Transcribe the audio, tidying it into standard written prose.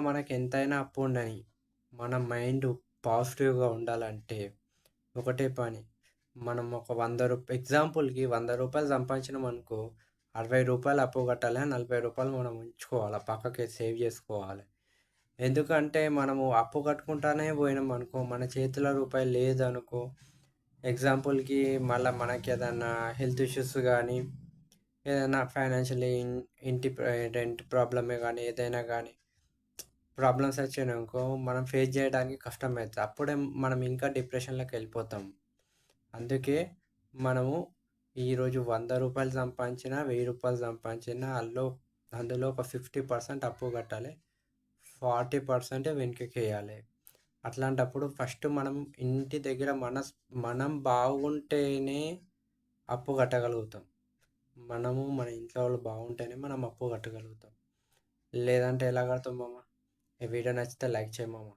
మనకెంతైనా అప్పుండని, మన మైండ్ పాజిటివ్‌గా ఉండాలంటే ఒకటే పని. మనం ఒక రూ. 100 ఎగ్జాంపుల్‌కి రూ. 100 సంపాదించినామనుకో, రూ. 60 అప్పు కట్టాలి. రూ. 40 మనం ఉంచుకోవాల. పక్కకి సేవ్ జేసుకోవాలి. ఎందుకంటే మనము అప్పు కట్టుకుంటానే పోయినామనుకో, మన చేతిలో రూపాయి లేదనుకో, ఎగ్జాంపుల్‌కి మళ్ళా మనకేదన్నా హెల్త్ ఇష్యూస్ గానీ, ఏదైనా ఫైనాన్షియల్లీ ఇంటి రెంట్ ప్రాబ్లమే గానీ, ఏదైనా గానీ ప్రాబ్లమ్స్ వచ్చినాయనుకో, మనం ఫేస్ జేయడానికి కష్టమైతది. అప్పుడే మనం ఇంకా డిప్రెషన్‌లోకెళ్ళిపోతాం. అందుకే మనము ఈరోజు రూ. 100 సంపాదించినా, రూ. 1000 సంపాదించినా అందులో ఒక 50% అప్పు కట్టాలి. 40% వెనకకేయాలి. అట్లాంటప్పుడు ఫస్ట్ మనం ఇంటి దగ్గర మనం బాగుంటేనే అప్పు కట్టగలుగుతాం. మన ఇంట్లో వాళ్ళు బాగుంటేనే మనం అప్పు కట్టగలుగుతాం. లేదంటే ఎలా కడతాం మామ? ఈ వీడియో నచ్చితే లైక్ చేయి మామ.